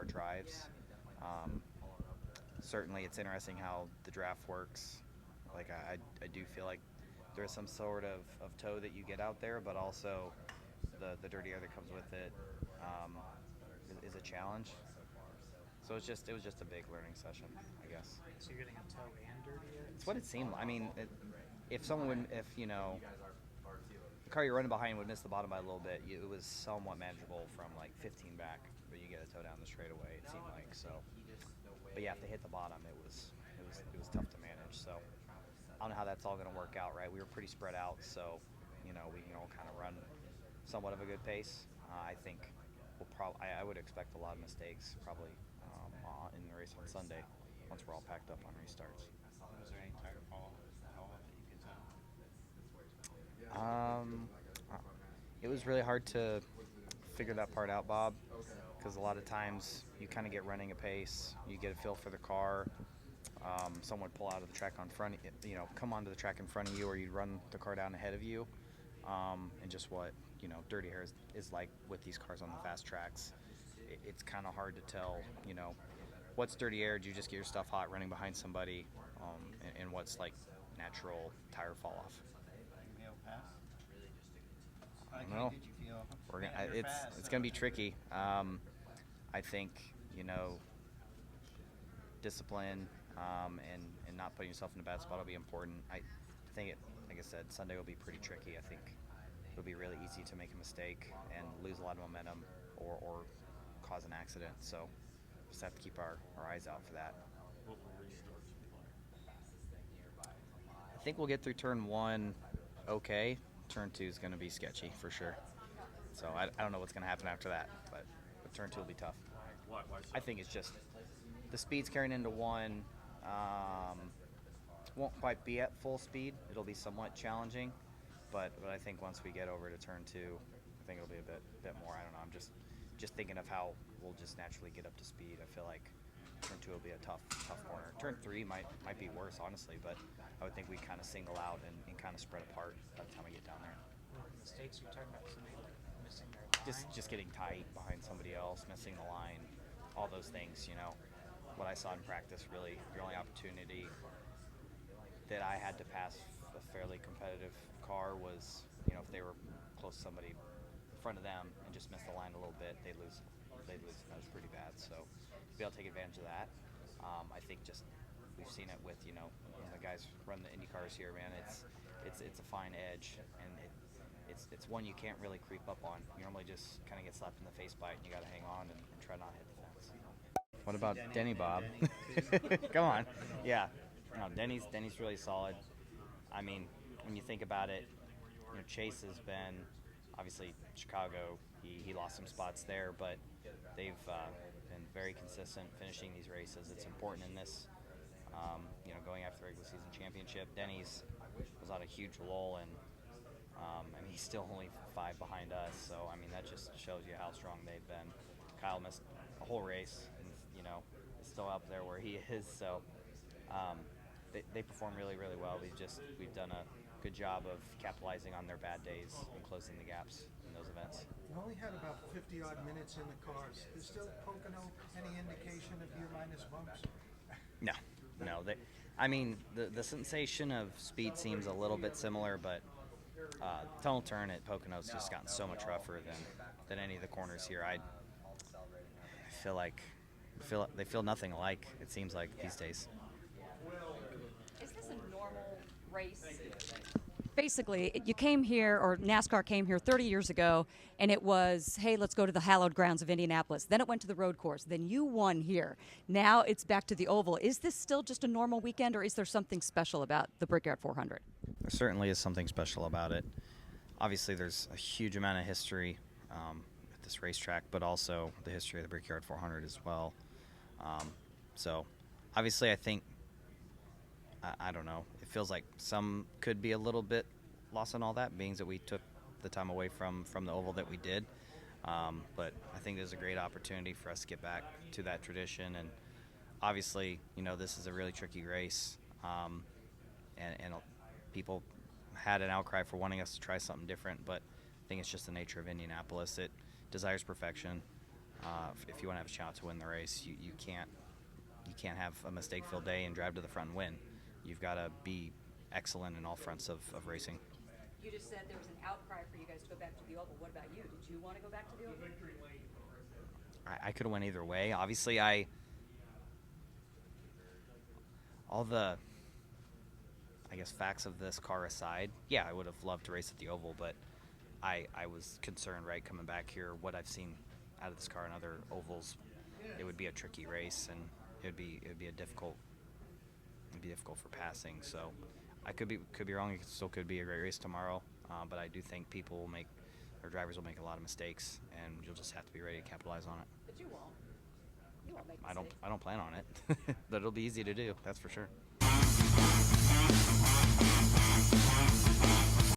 our drives. Um, Certainly, it's interesting how the draft works. Like I do feel like there's some sort of toe that you get out there, but also the dirty air that comes with it um, is a challenge. So it was just a big learning session, I guess. So you're getting a toe and dirty air at It's the what same it seemed time? like. I mean, if someone would, if the car you're running behind would miss the bottom by a little bit, it was somewhat manageable from like 15 back, but you get a toe down the straightaway. It seemed like so. But yeah, if they hit the bottom, it was tough to manage. So I don't know how that's all going to work out. Right, we were pretty spread out, so we can all kind of run somewhat of a good pace. I think I would expect a lot of mistakes probably in the race on Sunday once we're all packed up on restarts. Was there any tire fall off that you could tell? Um, uh, it was really hard to figure that part out, Bob, because a lot of times you kind of get running a pace, you get a feel for the car. Someone would pull out of the track on front, come onto the track in front of you, or you'd run the car down ahead of you. And just what dirty air is like with these cars on the fast tracks. It's kind of hard to tell, what's dirty air. Do you just get your stuff hot running behind somebody, and what's like natural tire fall off? You may have passed. I don't Like, how know. did you feel? Man, Man, you're it's fast. it's gonna be tricky. I think discipline and not putting yourself in a bad spot will be important. I think like I said, Sunday will be pretty tricky. I think it'll be really easy to make a mistake and lose a lot of momentum or cause an accident. So just have to keep our eyes out for that. What will restarts be like? I think we'll get through turn one okay. Turn two is going to be sketchy for sure. So I don't know what's going to happen after that, but turn two will be tough. Why so? I think it's just the speed's carrying into one. Won't quite be at full speed. It'll be somewhat challenging, but I think once we get over to turn two, I think it'll be a bit more. I don't know. I'm just thinking of how we'll just naturally get up to speed. I feel like turn two will be a tough corner. Turn three might be worse, honestly, but I would think we kind of single out and kind of spread apart by the time we get down there. What mistakes you're talking about? Somebody like missing their line? Just getting tight behind somebody else, missing the line, all those things. What I saw in practice, really, the only opportunity that I had to pass a fairly competitive car was, if they were close to somebody in front of them and just missed the line a little bit, they'd lose. That was pretty bad. So to be able to take advantage of that, I think just we've seen it with when the guys run the Indy cars here, man. It's a fine edge, and it's one you can't really creep up on. You normally just kind of get slapped in the face by it, and you got to hang on and try not to hit the fence. What about Denny, Bob? Come on. Yeah. No, Denny's really solid. I mean, when you think about it, Chase has been obviously Chicago. He lost some spots there, but they've been very consistent finishing these races. It's important in this, going after the regular season championship. Denny's was on a huge lull, and he's still only 5 behind us. So that just shows you how strong they've been. Kyle missed a whole race, and is still up there where he is. So they perform really, really well. We've done a good job of capitalizing on their bad days and closing the gaps in those events. You only had about 50-odd minutes in the cars. Is still Pocono any indication of year minus bumps? No. The sensation of speed seems a little bit similar, but tunnel turn at Pocono's just gotten so much rougher than any of the corners here. I feel like they feel nothing alike. It seems like these days. Is this a normal race? Basically, you came here, or NASCAR came here 30 years ago, and it was, hey, let's go to the hallowed grounds of Indianapolis. Then it went to the road course. Then you won here. Now it's back to the oval. Is this still just a normal weekend, or is there something special about the Brickyard 400? There certainly is something special about it. Obviously, there's a huge amount of history at this racetrack, but also the history of the Brickyard 400 as well. So, obviously, I think, I don't know, it feels like some could be a little bit lost on all that, being that we took the time away from the oval that we did. But I think there's a great opportunity for us to get back to that tradition. And obviously, this is a really tricky race. And people had an outcry for wanting us to try something different, but I think it's just the nature of Indianapolis. It desires perfection. If you want to have a shot to win the race, you can't have a mistake-filled day and drive to the front and win. You've got to be excellent in all fronts of racing. You just said there was an outcry for you guys to go back to the Oval. What about you? Did you want to go back to the Oval? I could have went either way. Obviously, all the, I guess, facts of this car aside, yeah, I would have loved to race at the Oval, but I was concerned, right, coming back here, what I've seen out of this car in other ovals, it would be a tricky race, and it would be difficult for passing. So I could be wrong. It still could be a great race tomorrow, but I do think drivers will make a lot of mistakes, and you'll just have to be ready to capitalize on it. But you won't. You won't make mistakes. I don't plan on it, but it'll be easy to do. That's for sure.